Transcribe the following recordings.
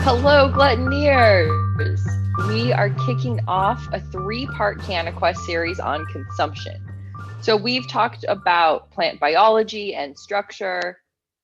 Hello, glutoneers! We are kicking off a 3-part CannaQuest series on consumption. So we've talked about plant biology and structure,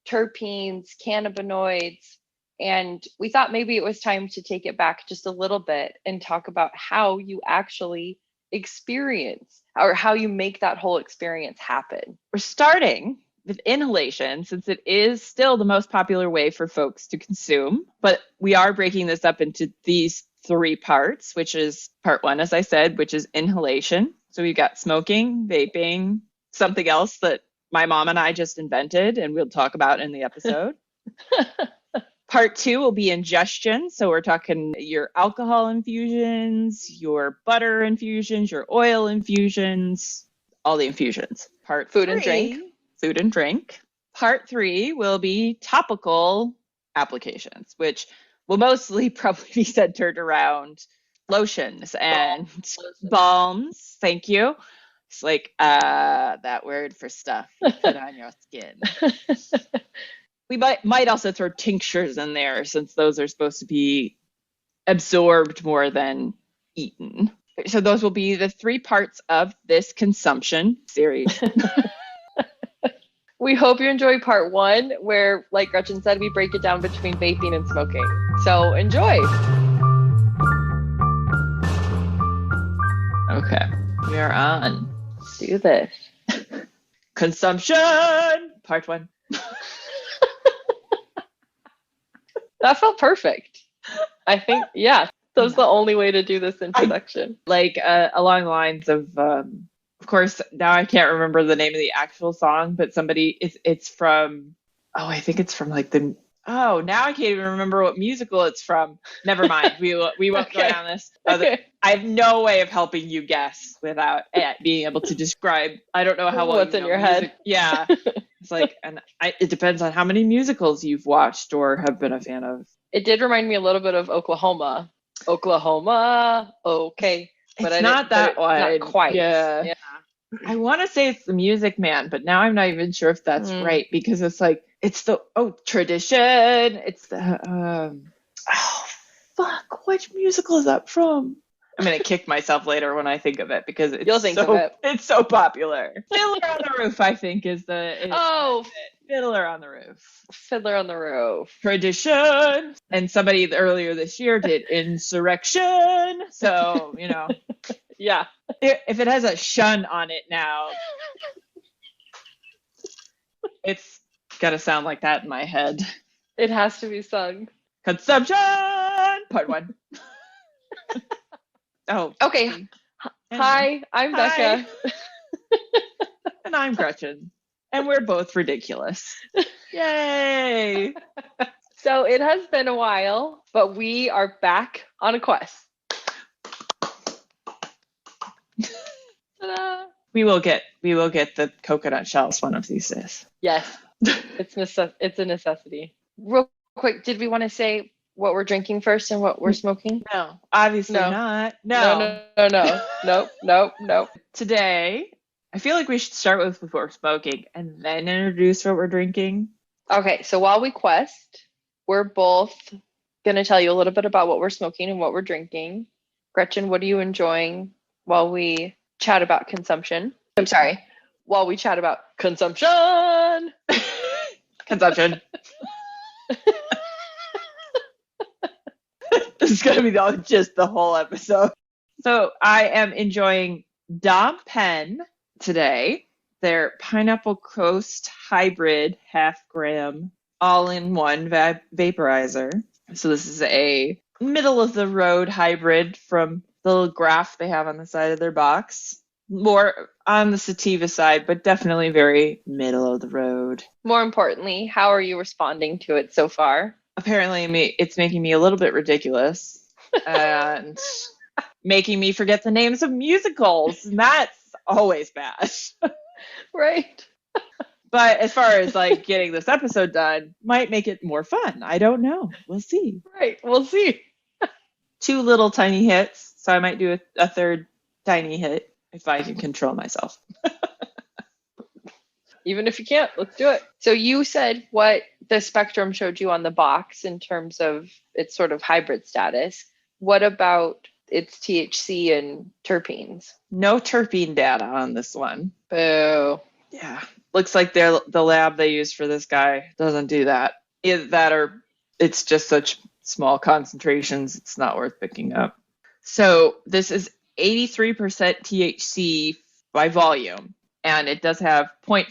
terpenes, cannabinoids, and we thought maybe it was time to take it back just a little bit and talk about how you actually experience or how you make that whole experience happen. We're starting with inhalation, since it is still the most popular way for folks to consume. But we are breaking this up into these 3 parts, which is part 1, as I said, which is inhalation. So we've got smoking, vaping, something else that my mom and I just invented, and we'll talk about in the episode. Part 2 will be ingestion. So we're talking your alcohol infusions, your butter infusions, your oil infusions, all the infusions. Part Food 3, and drink. Food and drink. Part 3 will be topical applications, which will mostly probably be centered around lotions and balms. Thank you. It's like that word for stuff you put on your skin. We might also throw tinctures in there, since those are supposed to be absorbed more than eaten. So those will be the 3 parts of this consumption series. We hope you enjoy part 1, where, like Gretchen said, we break it down between vaping and smoking. So enjoy. Okay, we are on. Let's do this. Consumption, part 1. That felt perfect. I think, yeah, that's the only way to do this introduction. Along the lines of course, now I can't remember the name of the actual song, but it's from, I think it's from now I can't even remember what musical it's from. Never mind. We won't go down this. I have no way of helping you guess without being able to describe. I don't know how well what's in your head. Yeah. It's it depends on how many musicals you've watched or have been a fan of. It did remind me a little bit of Oklahoma. Okay. But it's not that one. Not quite. Yeah. I want to say it's the Music Man, but now I'm not even sure if that's right, because it's the tradition. It's the which musical is that from? I'm gonna kick myself later when I think of it, because it's so popular. Fiddler on the Roof, I think, is Fiddler on the Roof. Fiddler on the Roof. Tradition. And somebody earlier this year did Insurrection. So, Yeah. If it has a shun on it now, it's got to sound like that in my head. It has to be sung. Consumption, part 1. Okay. Hi, I'm Becca. And I'm Gretchen. And we're both ridiculous. Yay! So it has been a while, but we are back on a quest. Ta-da! We will get the coconut shells one of these days. Yes. It's a necessity. Real quick, did we want to say what we're drinking first and what we're smoking? No, obviously not. No. Nope. Today, I feel like we should start with what we're smoking and then introduce what we're drinking. Okay, so while we quest, we're both going to tell you a little bit about what we're smoking and what we're drinking. Gretchen, what are you enjoying while we chat about consumption? I'm sorry, while we chat about consumption. Consumption. This is going to be just the whole episode. So I am enjoying Dom Pen today. Their Pineapple Coast Hybrid half-gram all-in-one vaporizer. So this is a middle-of-the-road hybrid from the little graph they have on the side of their box. More on the sativa side, but definitely very middle of the road. More importantly, how are you responding to it so far? Apparently, it's making me a little bit ridiculous and making me forget the names of musicals. And that's always bad. Right. But as far as getting this episode done, might make it more fun. I don't know. We'll see. Right. We'll see. 2 little tiny hits. So I might do a third tiny hit if I can control myself. Even if you can't, let's do it. So you said what the spectrum showed you on the box in terms of its sort of hybrid status. What about its THC and terpenes? No terpene data on this one. Boo. Yeah. Looks like the lab they used for this guy doesn't do that. Either that or it's just such small concentrations, it's not worth picking up. So this is 83% THC by volume, and it does have 0.5%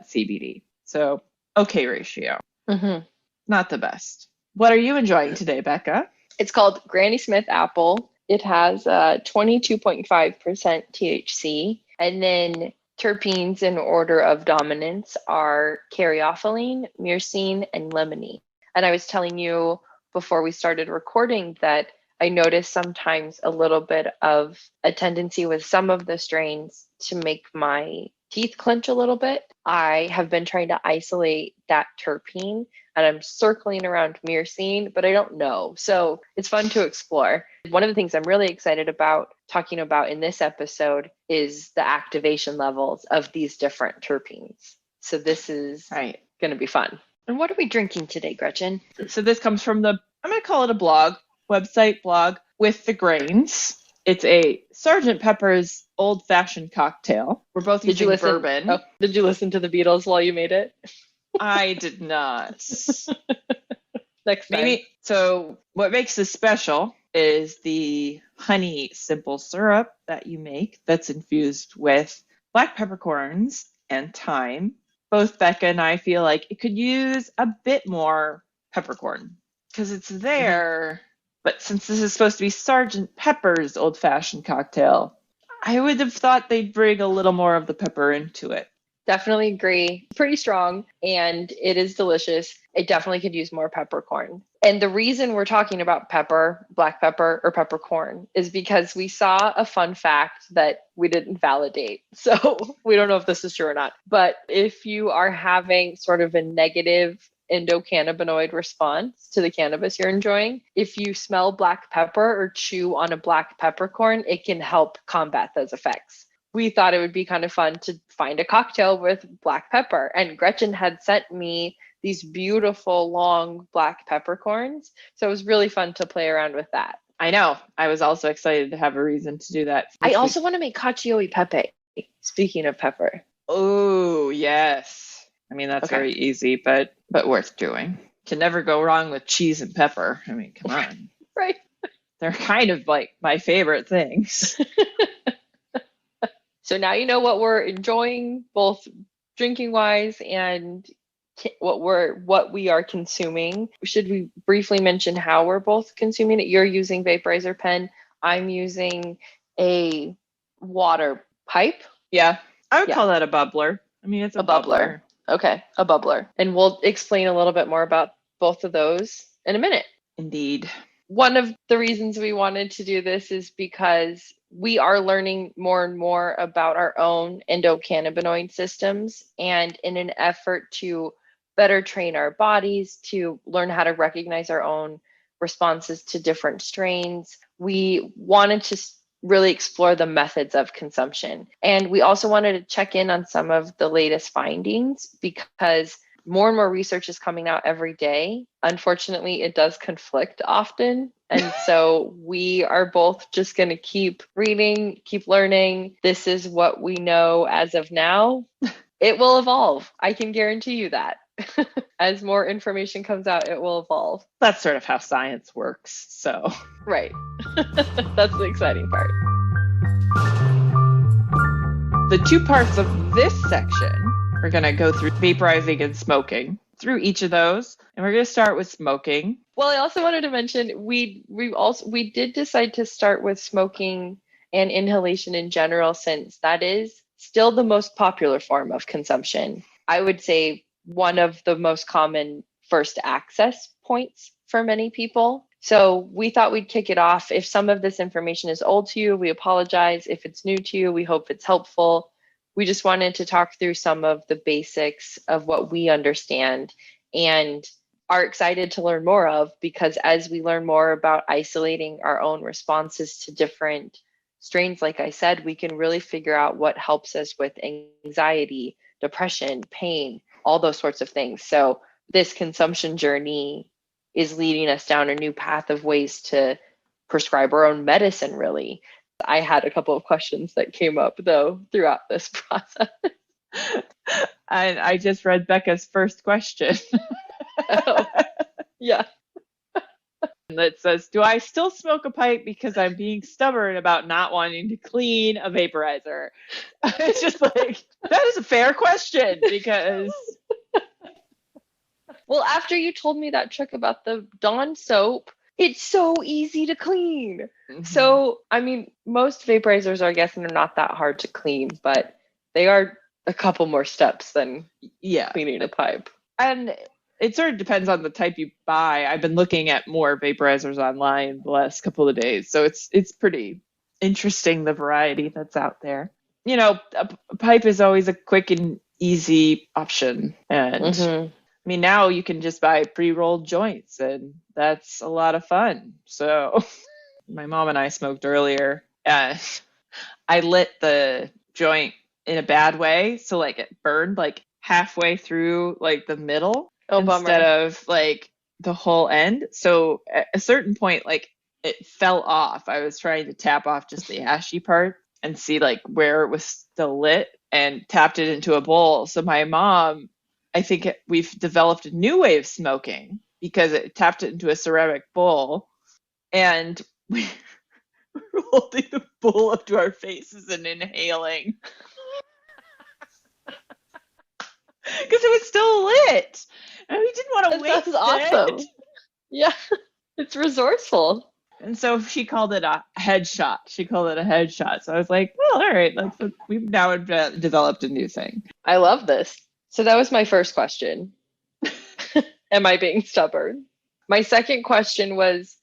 CBD. So okay ratio. Mm-hmm. Not the best. What are you enjoying today, Becca? It's called Granny Smith Apple. It has 22.5% THC. And then terpenes in order of dominance are caryophyllene, myrcene, and limonene. And I was telling you before we started recording that I noticed sometimes a little bit of a tendency with some of the strains to make my teeth clench a little bit. I have been trying to isolate that terpene and I'm circling around myrcene, but I don't know. So it's fun to explore. One of the things I'm really excited about talking about in this episode is the activation levels of these different terpenes. So this is going to be fun. And what are we drinking today, Gretchen? So this comes from I'm going to call it a website blog with the grains. It's a Sgt. Pepper's old-fashioned cocktail. We're both using bourbon. Oh, did you listen to the Beatles while you made it? I did not. Next time. Maybe. So what makes this special is the honey simple syrup that you make that's infused with black peppercorns and thyme. Both Becca and I feel like it could use a bit more peppercorn because it's there. But since this is supposed to be Sgt. Pepper's old-fashioned cocktail, I would have thought they'd bring a little more of the pepper into it. Definitely agree. Pretty strong, and it is delicious. It definitely could use more peppercorn. And the reason we're talking about pepper, black pepper, or peppercorn is because we saw a fun fact that we didn't validate. So we don't know if this is true or not. But if you are having sort of a negative endocannabinoid response to the cannabis you're enjoying, if you smell black pepper or chew on a black peppercorn, it can help combat those effects. We thought it would be kind of fun to find a cocktail with black pepper. And Gretchen had sent me these beautiful long black peppercorns. So it was really fun to play around with that. I know. I was also excited to have a reason to do that. I also want to make cacio e pepe. Speaking of pepper. Oh, yes. I mean, that's very easy, but worth doing. Can never go wrong with cheese and pepper. I mean, come on. Right. They're kind of like my favorite things. So now you know what we're enjoying, both drinking wise and what we are consuming. Should we briefly mention how we're both consuming it? You're using vaporizer pen. I'm using a water pipe. Yeah, I would call that a bubbler. I mean, it's a bubbler. Okay, a bubbler. And we'll explain a little bit more about both of those in a minute. Indeed. One of the reasons we wanted to do this is because we are learning more and more about our own endocannabinoid systems. And in an effort to better train our bodies, to learn how to recognize our own responses to different strains, we wanted to really explore the methods of consumption. And we also wanted to check in on some of the latest findings because more and more research is coming out every day. Unfortunately, it does conflict often. And so we are both just going to keep reading, keep learning. This is what we know as of now. It will evolve. I can guarantee you that. As more information comes out, it will evolve. That's sort of how science works. So, right. That's the exciting part. The two parts of this section, we're going to go through vaporizing and smoking through each of those. And we're going to start with smoking. Well, I also wanted to mention we did decide to start with smoking and inhalation in general, since that is still the most popular form of consumption. I would say one of the most common first access points for many people. So we thought we'd kick it off. If some of this information is old to you, we apologize. If it's new to you, we hope it's helpful. We just wanted to talk through some of the basics of what we understand and are excited to learn more of, because as we learn more about isolating our own responses to different strains, like I said, we can really figure out what helps us with anxiety, depression, pain, all those sorts of things. So this consumption journey is leading us down a new path of ways to prescribe our own medicine, really. I had a couple of questions that came up, though, throughout this process. And I just read Becca's first question. Oh, yeah. That says, do I still smoke a pipe because I'm being stubborn about not wanting to clean a vaporizer? It's just like, that is a fair question because... Well, after you told me that trick about the Dawn soap, it's so easy to clean. Mhm. So, I mean, most vaporizers, I guess, are not that hard to clean, but they are a couple more steps than cleaning a pipe. And it sort of depends on the type you buy. I've been looking at more vaporizers online the last couple of days, so it's pretty interesting, the variety that's out there. You know, a pipe is always a quick and easy option. And I mean, now you can just buy pre-rolled joints, and that's a lot of fun. So my mom and I smoked earlier. I lit the joint in a bad way, so like it burned like halfway through like the middle instead of like the whole end. So at a certain point, like it fell off. I was trying to tap off just the ashy part and see like where it was still lit, and tapped it into a bowl. So my mom, I think we've developed a new way of smoking because it tapped it into a ceramic bowl, and we were holding the bowl up to our faces and inhaling because it was still lit, and we didn't want to waste it. That's awesome. Yeah, it's resourceful. And so she called it a headshot. So I was like, well, all right, we've now developed a new thing. I love this. So that was my first question. Am I being stubborn? My second question was,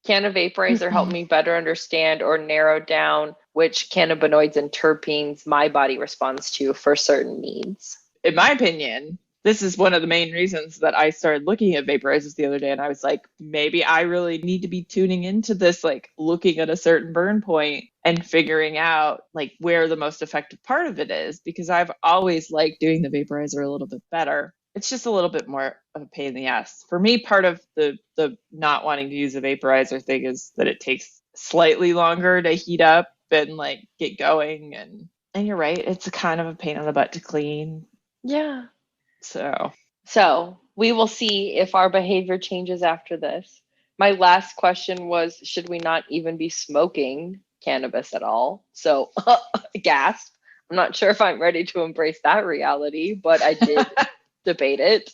can a vaporizer help me better understand or narrow down which cannabinoids and terpenes my body responds to for certain needs? In my opinion, this is one of the main reasons that I started looking at vaporizers the other day. And I was like, maybe I really need to be tuning into this, like looking at a certain burn point and figuring out like where the most effective part of it is, because I've always liked doing the vaporizer a little bit better. It's just a little bit more of a pain in the ass. For me, part of the not wanting to use a vaporizer thing is that it takes slightly longer to heat up and like get going. And you're right, it's a kind of a pain in the butt to clean. Yeah. So we will see if our behavior changes after this. My last question was, should we not even be smoking cannabis at all? So gasp. I'm not sure if I'm ready to embrace that reality, but I did debate it.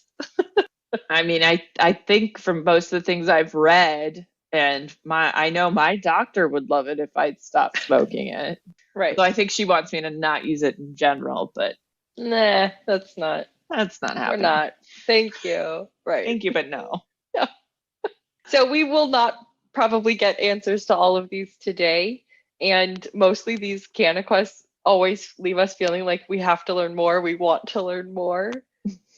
I mean, I think from most of the things I've read, and I know my doctor would love it if I'd stop smoking it. Right. So I think she wants me to not use it in general, but nah, that's not happening. We're not. Thank you. Right. Thank you, but no. Yeah. So we will not probably get answers to all of these today. And mostly these CannaQuests always leave us feeling like we have to learn more. We want to learn more.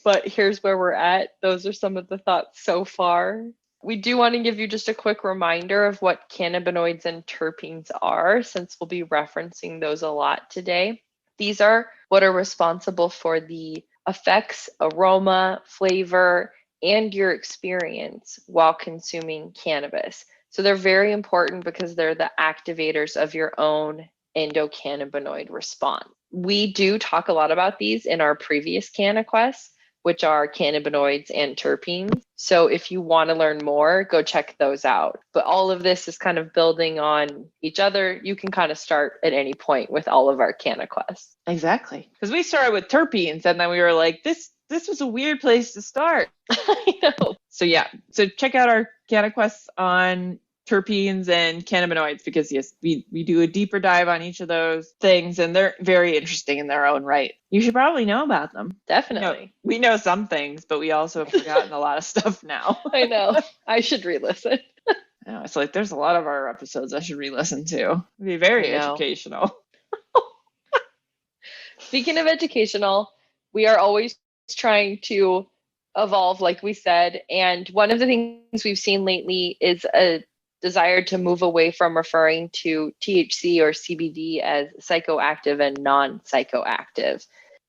But here's where we're at. Those are some of the thoughts so far. We do want to give you just a quick reminder of what cannabinoids and terpenes are, since we'll be referencing those a lot today. These are what are responsible for the effects, aroma, flavor, and your experience while consuming cannabis. So they're very important because they're the activators of your own endocannabinoid response. We do talk a lot about these in our previous CannaQuests, which are cannabinoids and terpenes. So if you want to learn more, go check those out. But all of this is kind of building on each other. You can kind of start at any point with all of our CannaQuests. Exactly. Because we started with terpenes, and then we were like, this was a weird place to start. I know. So yeah, so check out our CannaQuests on terpenes and cannabinoids, because yes, we do a deeper dive on each of those things, and they're very interesting in their own right. You should probably know about them. Definitely. We know some things, but we also have forgotten a lot of stuff now. I know. I should re-listen. It's like there's a lot of our episodes I should re-listen to. It'd be very educational. Speaking of educational, we are always trying to evolve, like we said. And one of the things we've seen lately is a desire to move away from referring to THC or CBD as psychoactive and non-psychoactive.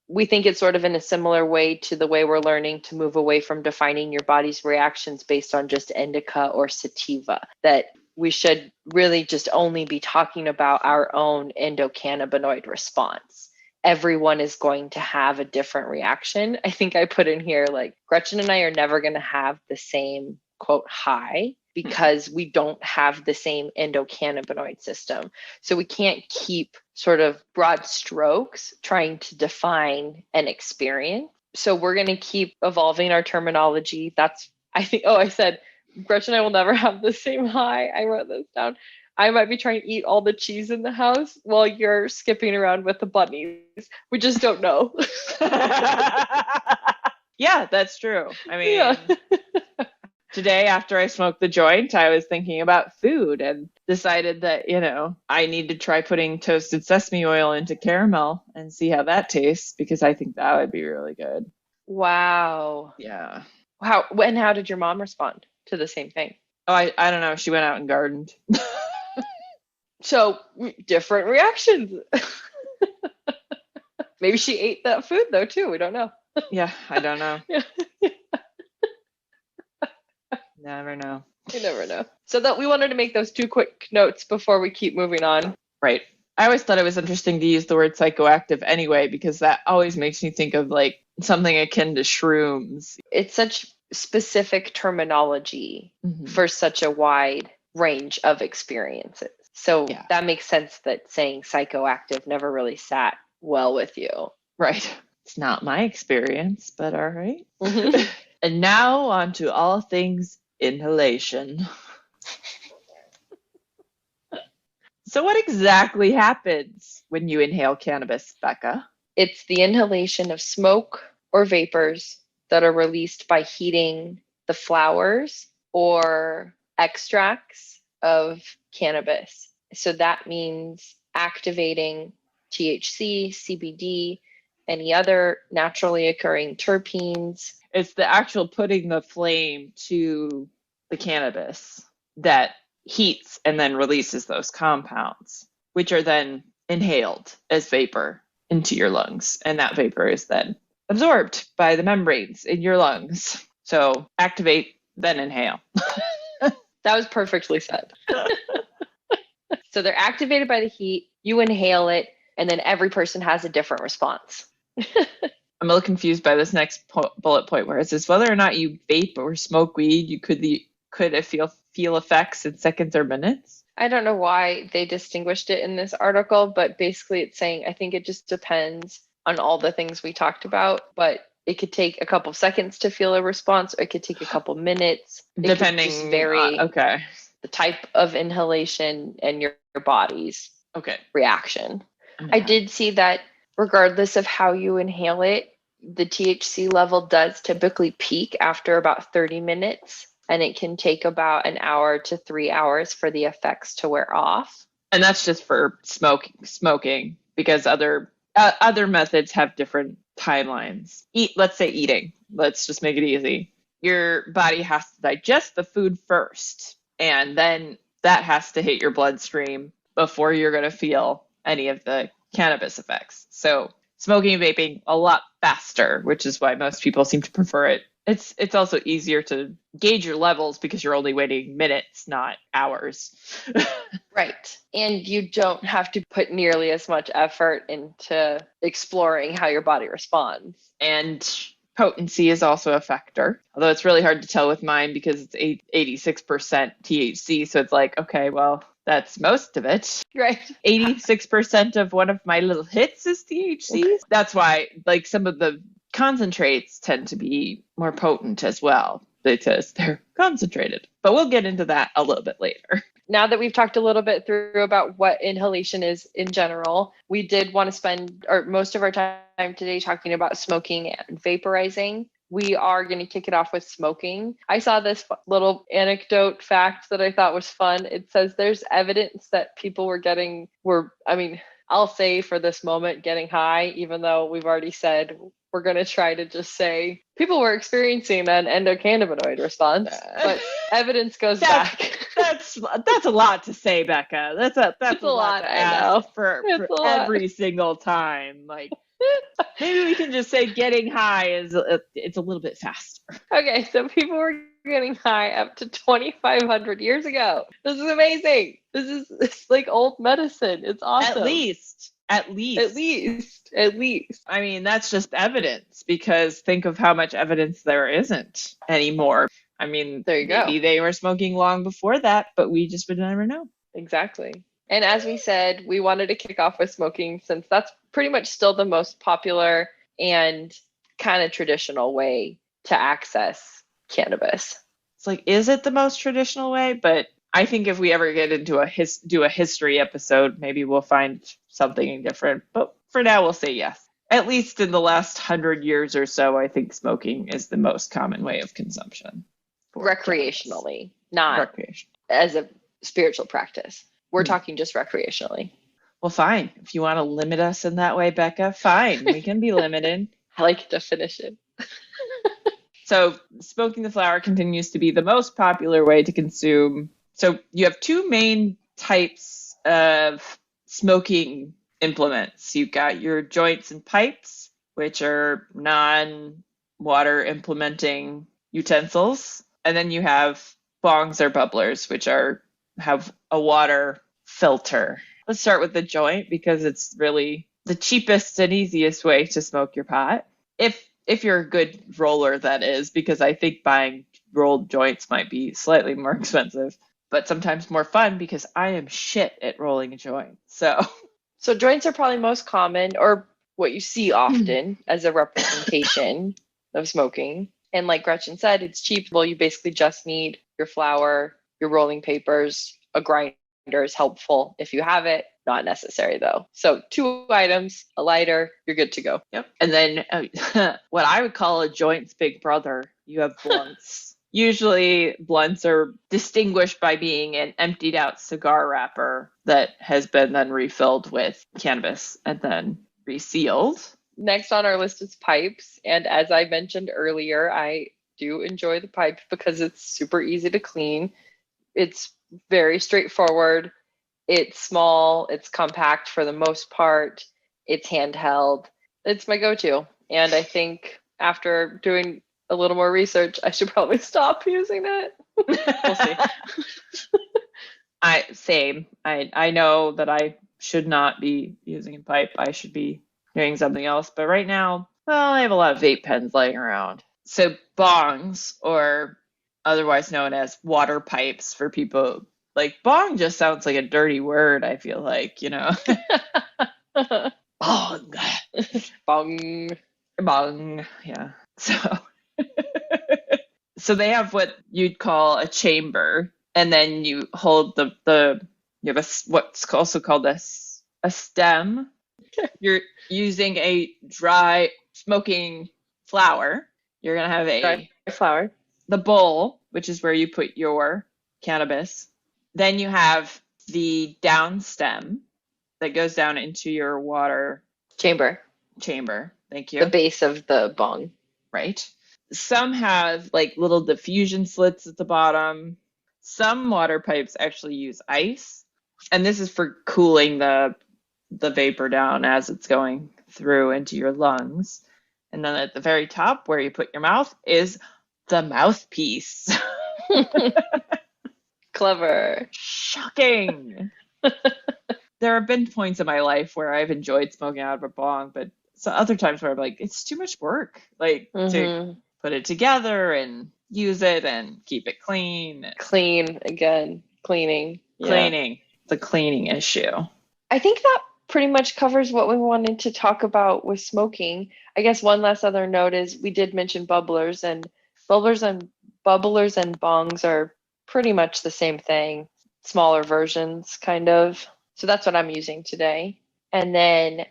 we think it's sort of in a similar way to the way we're learning to move away from defining your body's reactions based on just indica or sativa, that we should really just only be talking about our own endocannabinoid response. Everyone is going to have a different reaction. I think I put in here, like, Gretchen and I are never going to have the same quote high because we don't have the same endocannabinoid system. So we can't keep sort of broad strokes trying to define an experience. So we're going to keep evolving our terminology. That's, I think, I said, Gretchen and I will never have the same high. I wrote this down. I might be trying to eat all the cheese in the house while you're skipping around with the bunnies. We just don't know. Yeah, that's true. I mean, Yeah. Today, after I smoked the joint, I was thinking about food and decided that, I need to try putting toasted sesame oil into caramel and see how that tastes, because I think that would be really good. Wow. Yeah. How did your mom respond to the same thing? Oh, I don't know. She went out and gardened. So different reactions. Maybe she ate that food though too. We don't know. Yeah, I don't know. Yeah. Never know. You never know. So that we wanted to make those 2 quick notes before we keep moving on. Right. I always thought it was interesting to use the word psychoactive anyway, because that always makes me think of like something akin to shrooms. It's such specific terminology for such a wide range of experiences. So that makes sense that saying psychoactive never really sat well with you. Right. It's not my experience, but all right. And now on to all things inhalation. So what exactly happens when you inhale cannabis, Becca? It's the inhalation of smoke or vapors that are released by heating the flowers or extracts of cannabis. So that means activating THC, CBD, any other naturally occurring terpenes. It's the actual putting the flame to the cannabis that heats and then releases those compounds, which are then inhaled as vapor into your lungs. And that vapor is then absorbed by the membranes in your lungs. So activate, then inhale. That was perfectly said. So they're activated by the heat, you inhale it, and then every person has a different response. I'm a little confused by this next bullet point where it says whether or not you vape or smoke weed, you could feel effects in seconds or minutes. I don't know why they distinguished it in this article, but basically it's saying I think it just depends on all the things we talked about, but it could take a couple seconds to feel a response, or it could take a couple minutes. Depending, just vary the type of inhalation and your body's reaction. I did see that regardless of how you inhale it, the THC level does typically peak after about 30 minutes, and it can take about an hour to 3 hours for the effects to wear off. And that's just for smoking, because other methods have different timelines. Let's say eating. Let's just make it easy. Your body has to digest the food first, and then that has to hit your bloodstream before you're going to feel any of the cannabis effects. So smoking and vaping a lot faster, which is why most people seem to prefer it. It's also easier to gauge your levels because you're only waiting minutes, not hours. Right. And you don't have to put nearly as much effort into exploring how your body responds. And potency is also a factor, although it's really hard to tell with mine because it's 86% THC. So it's like, okay, well, that's most of it. Right. 86% of one of my little hits is THC. That's why like some of the concentrates tend to be more potent as well because they're concentrated. But we'll get into that a little bit later. Now that we've talked a little bit through about what inhalation is in general, we did want to spend most of our time today talking about smoking and vaporizing. We are going to kick it off with smoking. I saw this little anecdote fact that I thought was fun. It says there's evidence that people I'll say for this moment, getting high, even though we've already said we're going to try to just say people were experiencing an endocannabinoid response, but evidence goes back. That's a lot to say, Becca. That's a lot to ask for every single time. Like Maybe we can just say getting high is it's a little bit faster. Okay, so people were getting high up to 2,500 years ago. This is amazing. It's like old medicine. It's awesome. At least. At least. I mean, that's just evidence, because think of how much evidence there isn't anymore. I mean, there you maybe go. They were smoking long before that, but we just would never know. Exactly. And as we said, we wanted to kick off with smoking since that's pretty much still the most popular and kind of traditional way to access cannabis. It's like, is it the most traditional way? But I think if we ever get into do a history episode, maybe we'll find something different. But for now, we'll say yes. At least in the last 100 years or so, I think smoking is the most common way of consumption. Recreationally, not as a spiritual practice. We're talking just recreationally. Well, fine. If you want to limit us in that way, Becca, fine. We can be limited. I like definition. So smoking the flower continues to be the most popular way to consume. So you have two main types of smoking implements. You've got your joints and pipes, which are non-water implementing utensils. And then you have bongs or bubblers, which have a water filter. Let's start with the joint because it's really the cheapest and easiest way to smoke your pot. If you're a good roller, that is, because I think buying rolled joints might be slightly more expensive, but sometimes more fun because I am shit at rolling a joint. So joints are probably most common, or what you see often as a representation of smoking. And like Gretchen said, it's cheap. Well, you basically just need your flour, your rolling papers, a grinder is helpful if you have it. Not necessary though. So 2 items, a lighter, you're good to go. Yep. And then what I would call a joint's big brother, you have blunts. Usually blunts are distinguished by being an emptied out cigar wrapper that has been then refilled with cannabis and then resealed. Next on our list is pipes. And as I mentioned earlier, I do enjoy the pipe because it's super easy to clean. It's very straightforward. It's small. It's compact for the most part. It's handheld. It's my go-to. And I think after doing a little more research, I should probably stop using it. We'll see. Same. I know that I should not be using a pipe. I should be doing something else. But right now, well, I have a lot of vape pens laying around. So bongs, or otherwise known as water pipes for people, like bong just sounds like a dirty word, I feel like, Bong. Bong. Bong. Yeah. So they have what you'd call a chamber, and then you hold you have what's also called a stem. You're using a dry smoking flower. You're going to have dry flower. The bowl, which is where you put your cannabis. Then you have the down stem that goes down into your water chamber. Thank you. The base of the bong. Right. Some have like little diffusion slits at the bottom. Some water pipes actually use ice. And this is for cooling the vapor down as it's going through into your lungs. And then at the very top where you put your mouth is the mouthpiece. Clever. Shocking. There have been points in my life where I've enjoyed smoking out of a bong, but some other times where I'm like, it's too much work, to put it together and use it and keep it clean. Cleaning. Cleaning. The cleaning issue. I think that pretty much covers what we wanted to talk about with smoking. I guess one last other note is we did mention bubblers and bongs are pretty much the same thing, smaller versions kind of. So that's what I'm using today. And then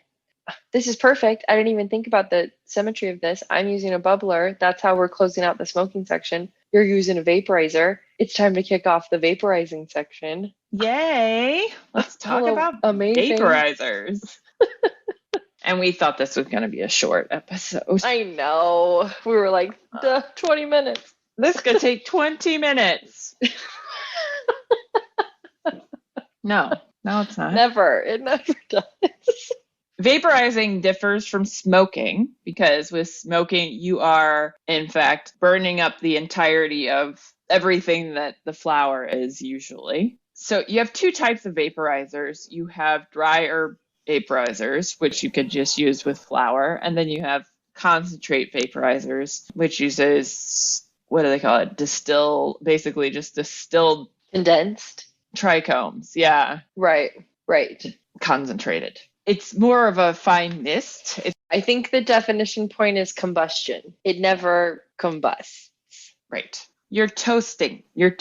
this is perfect. I didn't even think about the symmetry of this. I'm using a bubbler. That's how we're closing out the smoking section. You're using a vaporizer. It's time to kick off the vaporizing section. Yay! Let's talk about vaporizers. And we thought this was going to be a short episode. I know. We were like, 20 minutes. This could take 20 minutes. No, it's not. Never. It never does. Vaporizing differs from smoking because with smoking, you are, in fact, burning up the entirety of everything that the flower is usually. So you have two types of vaporizers. You have dry herb vaporizers, which you could just use with flower, and then you have concentrate vaporizers, which uses, what do they call it? Basically just distilled Condensed. trichomes. Yeah. Right. Concentrated. It's more of a fine mist. I think the definition point is combustion. It never combusts. Right. You're toasting your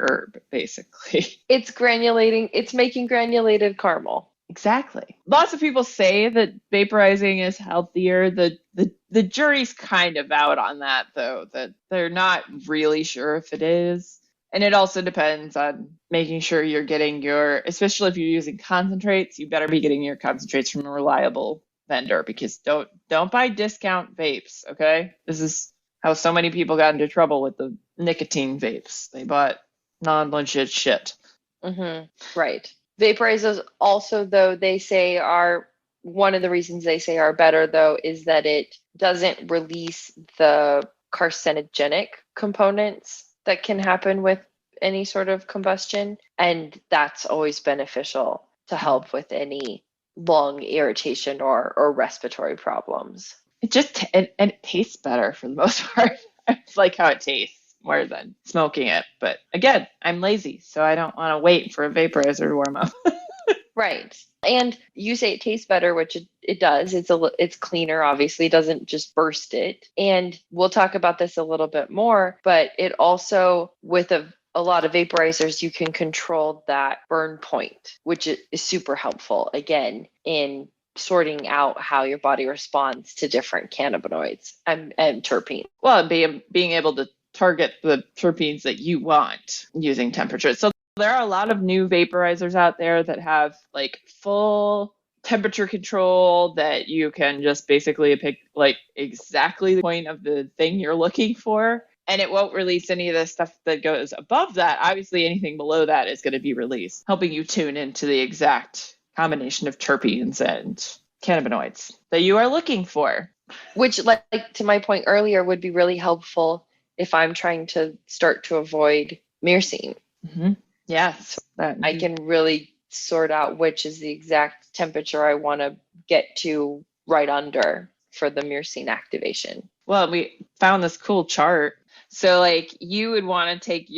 herb, basically. It's granulating. It's making granulated caramel. Exactly. Lots of people say that vaporizing is healthier. The jury's kind of out on that, though, that they're not really sure if it is. And it also depends on making sure you're getting especially if you're using concentrates, you better be getting your concentrates from a reliable vendor, because don't buy discount vapes, okay? This is how so many people got into trouble with the nicotine vapes. They bought non-legit shit. Mm-hmm. Right. Vaporizers also, though, they say are one of the reasons they say are better, though, is that it doesn't release the carcinogenic components that can happen with any sort of combustion. And that's always beneficial to help with any lung irritation or respiratory problems. It tastes better for the most part. I like how it tastes more than smoking it. But again, I'm lazy, so I don't want to wait for a vaporizer to warm up. Right. And you say it tastes better, which it does. It's cleaner, obviously. It doesn't just burst it. And we'll talk about this a little bit more, but it also, with a lot of vaporizers, you can control that burn point, which is super helpful, again, in sorting out how your body responds to different cannabinoids and terpenes. Well, being able to target the terpenes that you want using temperature. So there are a lot of new vaporizers out there that have like full temperature control that you can just basically pick like exactly the point of the thing you're looking for. And it won't release any of the stuff that goes above that. Obviously, anything below that is going to be released, helping you tune into the exact combination of terpenes and cannabinoids that you are looking for. Which, like to my point earlier, would be really helpful if I'm trying to start to avoid myrcene. Mm-hmm. Yes. I can really sort out which is the exact temperature I want to get to right under for the myrcene activation. Well, we found this cool chart. So like you would want to take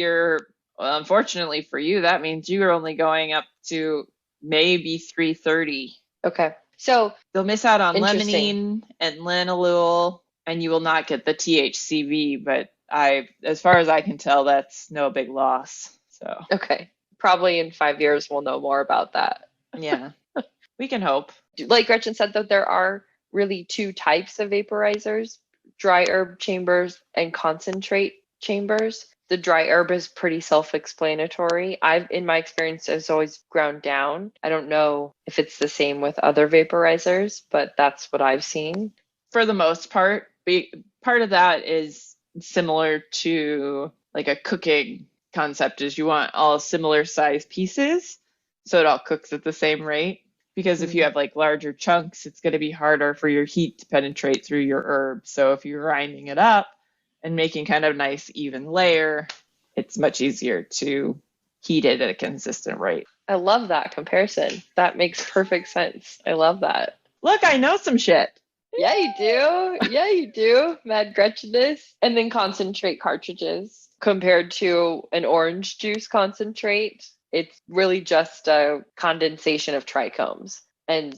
unfortunately for you, that means you are only going up to maybe 330. Okay. So you'll miss out on limonene and linalool, and you will not get the THCV, but as far as I can tell, that's no big loss. So okay. Probably in 5 years, we'll know more about that. Yeah. We can hope. Like Gretchen said, that there are really two types of vaporizers: dry herb chambers and concentrate chambers. The dry herb is pretty self-explanatory. In my experience, has always ground down. I don't know if it's the same with other vaporizers, but that's what I've seen. For the most part, part of that is similar to like a cooking concept, is you want all similar size pieces so it all cooks at the same rate. Because if you have like larger chunks, it's going to be harder for your heat to penetrate through your herb. So if you're grinding it up and making kind of a nice even layer, it's much easier to heat it at a consistent rate. I love that comparison. That makes perfect sense. I love that. Look, I know some shit. Yeah, you do. Yeah, you do. Mad Gretcheness. And then concentrate cartridges compared to an orange juice concentrate. It's really just a condensation of trichomes and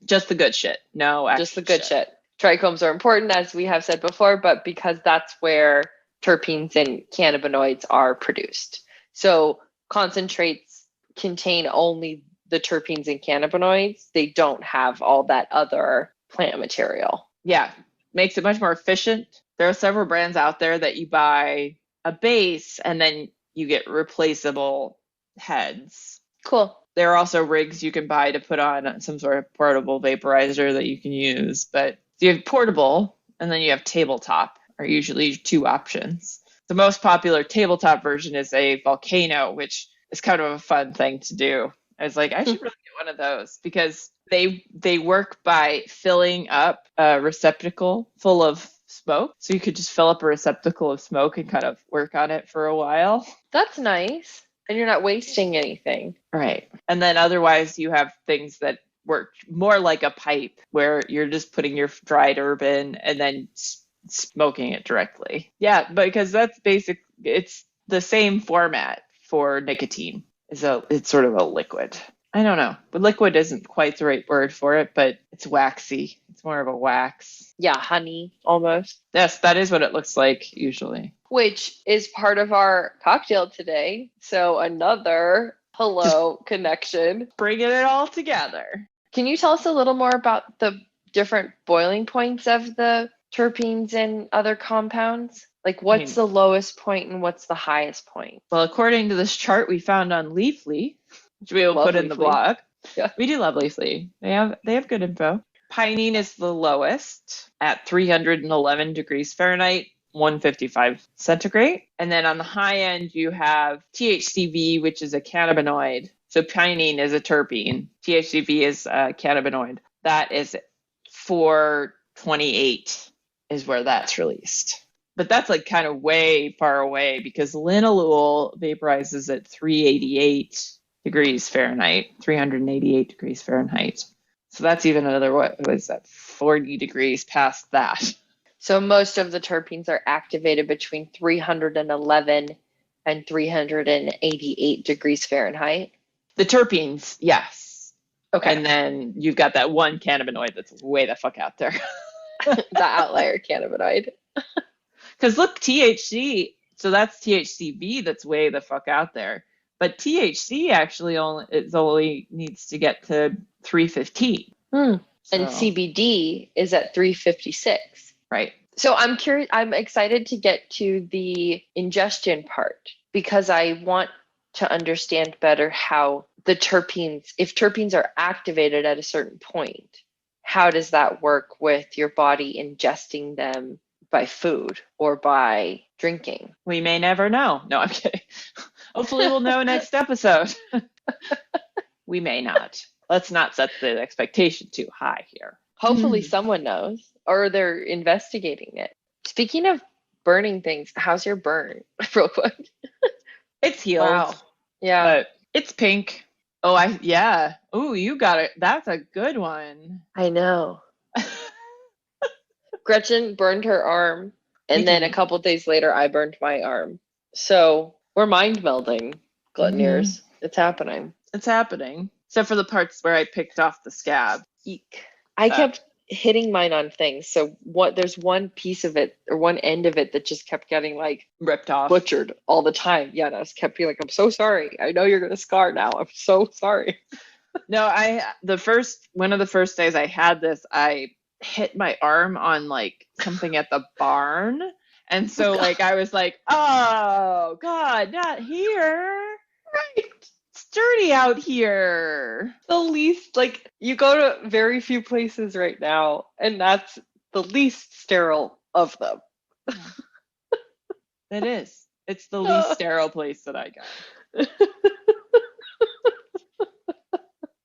just the good shit. No, just the good shit. Trichomes are important, as we have said before, but because that's where terpenes and cannabinoids are produced. So concentrates contain only the terpenes and cannabinoids. They don't have all that other plant material. Yeah, makes it much more efficient. There are several brands out there that you buy a base and then you get replaceable heads. Cool. There are also rigs you can buy to put on some sort of portable vaporizer that you can use. But you have portable and then you have tabletop are usually two options. The most popular tabletop version is a volcano, which is kind of a fun thing to do. I was like, I should really get one of those because they work by filling up a receptacle full of smoke. So you could just fill up a receptacle of smoke and kind of work on it for a while. That's nice. And you're not wasting anything. Right. And then otherwise you have things that work more like a pipe where you're just putting your dried herb in and then smoking it directly. Yeah, because that's basic. It's the same format for nicotine. So it's sort of a liquid. I don't know. But liquid isn't quite the right word for it, but it's waxy. It's more of a wax. Yeah, honey, almost. Yes, that is what it looks like usually. Which is part of our cocktail today. So another hello connection. Bringing it all together. Can you tell us a little more about the different boiling points of the terpenes and other compounds? Like what's the lowest point and what's the highest point? Well, according to this chart we found on Leafly, which we will put in the blog. Yeah. We do love Leafly. They have good info. Pinene is the lowest at 311 degrees Fahrenheit, 155 centigrade. And then on the high end, you have THCV, which is a cannabinoid. So pinene is a terpene. THCV is a cannabinoid. That is 428 is where that's released. But that's like kind of way far away because linalool vaporizes at 388 degrees Fahrenheit, 388 degrees Fahrenheit. So that's even another, what was that, 40 degrees past that. So most of the terpenes are activated between 311 and 388 degrees Fahrenheit. The terpenes, yes. Okay. And then you've got that one cannabinoid that's way the fuck out there. The outlier cannabinoid. Because look, THC, so that's THCV that's way the fuck out there. But THC actually only needs to get to 315. And CBD is at 356. Right. So I'm curious, I'm excited to get to the ingestion part because I want to understand better how the terpenes, if terpenes are activated at a certain point, how does that work with your body ingesting them by food or by drinking? We may never know. No, I'm kidding. Hopefully we'll know next episode. We may not. Let's not set the expectation too high here. Hopefully someone knows or they're investigating it. Speaking of burning things, how's your burn? Real quick. It's healed. Wow. Yeah. But it's pink. Oh, yeah. Oh, you got it. That's a good one. I know. Gretchen burned her arm, and then a couple days later, I burned my arm. So we're mind melding, gluttoneers. It's happening. It's happening. Except for the parts where I picked off the scab. Eek. I kept hitting mine on things. So there's one piece of it or one end of it that just kept getting like ripped off, butchered all the time. Yeah, and I just kept being like, I'm so sorry. I know you're gonna scar now. I'm so sorry. No, one of the first days I had this, I hit my arm on like something at the barn. And so like I was like, oh God, not here. Right. It's dirty out here. The least, like, you go to very few places right now, and that's the least sterile of them. It is. It's the least sterile place that I got.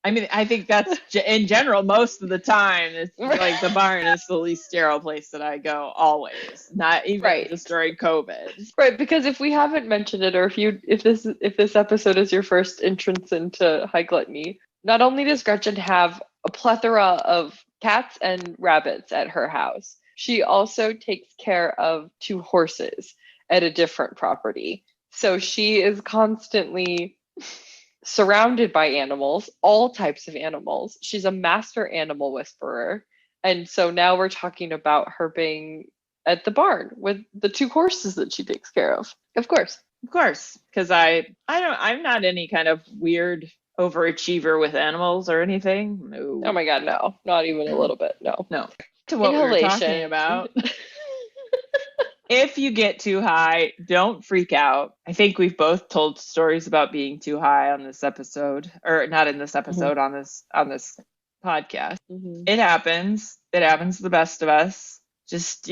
I mean, I think that's in general most of the time. It's like the barn is the least sterile place that I go always. Not even just during COVID. Right, because if we haven't mentioned it, or if this episode is your first entrance into high gluttony, not only does Gretchen have a plethora of cats and rabbits at her house, she also takes care of 2 horses at a different property. So she is constantly surrounded by animals, all types of animals. She's a master animal whisperer. And so now we're talking about her being at the barn with the 2 horses that she takes care of. Of course. Of course. Because I'm not any kind of weird overachiever with animals or anything. No. Oh my God, no. Not even a little bit. No. No. To what we were talking about. If you get too high, don't freak out. I think we've both told stories about being too high on this episode, or not in this episode, on this podcast. It happens. It happens to the best of us. Just,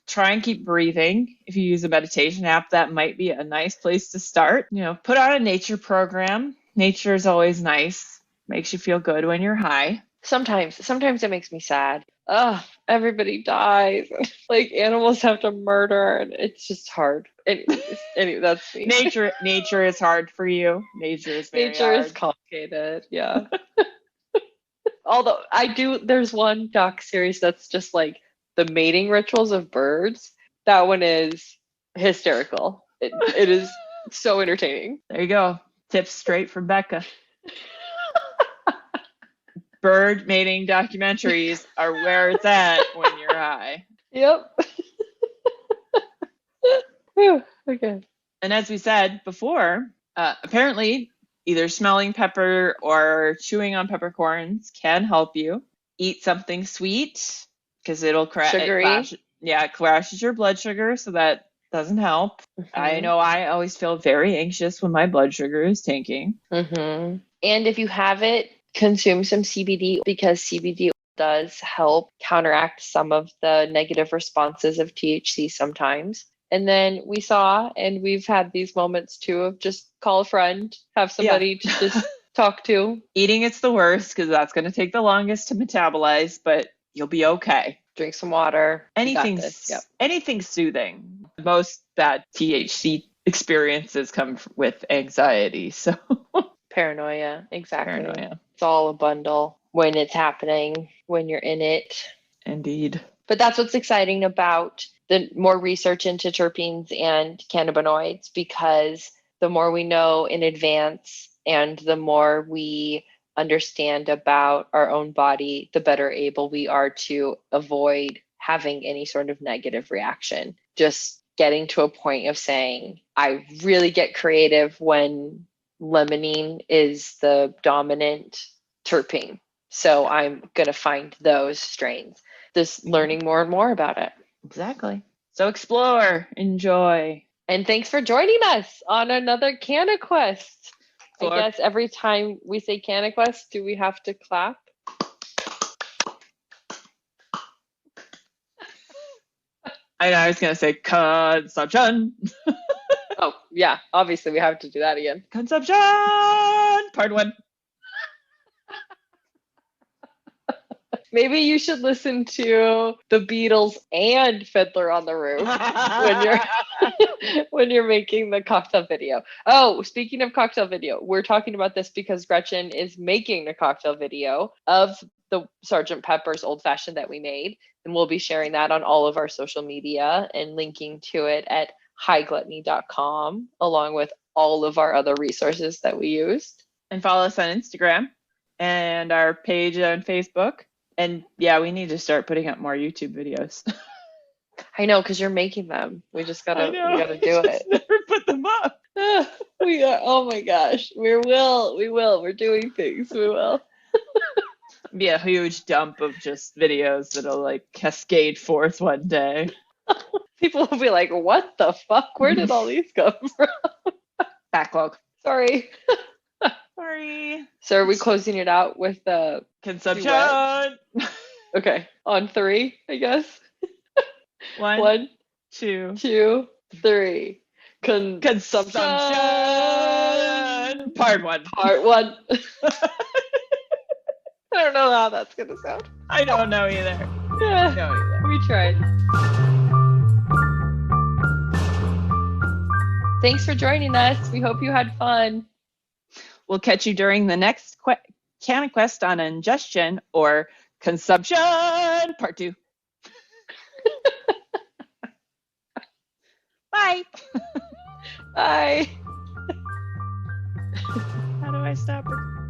try and keep breathing. If you use a meditation app, that might be a nice place to start. Put on a nature program. Nature is always nice. Makes you feel good when you're high. Sometimes it makes me sad. Ugh, everybody dies. Like animals have to murder, and it's just hard. Anyway, that's me. Nature is hard for you. Nature is very Nature is hard. complicated. Yeah. Although there's one doc series that's just like the mating rituals of birds. That one is hysterical. It is so entertaining. There you go. Tips straight from Becca. Bird mating documentaries are where it's at when you're high. Yep. Okay. And as we said before, apparently either smelling pepper or chewing on peppercorns can help you. Eat something sweet because it'll Sugary. it crashes your blood sugar, so that doesn't help. I know I always feel very anxious when my blood sugar is tanking. And if you have it, consume some CBD, because CBD does help counteract some of the negative responses of THC sometimes. And then we've had these moments too of just call a friend, have somebody to just talk to. Eating it's the worst because that's going to take the longest to metabolize, but you'll be okay. Drink some water. Anything soothing. Most bad THC experiences come with anxiety, so paranoia. Exactly. Paranoia. It's all a bundle when it's happening, when you're in it. Indeed. But that's what's exciting about the more research into terpenes and cannabinoids, because the more we know in advance and the more we understand about our own body, the better able we are to avoid having any sort of negative reaction. Just getting to a point of saying, I really get creative when limonene is the dominant terpene. So I'm going to find those strains. Just learning more and more about it. Exactly. So explore, enjoy. And thanks for joining us on another CannaQuest. I guess every time we say CannaQuest, do we have to clap? I was going to say consumption. Oh, yeah. Obviously, we have to do that again. Consumption! Part 1. Maybe you should listen to the Beatles and Fiddler on the Roof when you're making the cocktail video. Oh, speaking of cocktail video, we're talking about this because Gretchen is making the cocktail video of the Sgt. Pepper's Old Fashioned that we made, and we'll be sharing that on all of our social media and linking to it at hightgluttony.com, along with all of our other resources that we used. And follow us on Instagram and our page on Facebook. And yeah, we need to start putting up more YouTube videos. I know, because you're making them. We gotta do it. Never put them up. We are. Oh my gosh, we will. We're doing things. We will. Be a huge dump of just videos that'll like cascade forth one day. People will be like, "What the fuck? Where did all these come from?" Backlog. Sorry. So are we closing it out with the consumption? Okay, on 3, I guess. 1, 2, 3. Consumption. Part 1. Part 1. I don't know how that's gonna sound. I don't know either. We tried. Thanks for joining us. We hope you had fun. We'll catch you during the next CannaQuest on ingestion or consumption, part 2. Bye. Bye. How do I stop recording?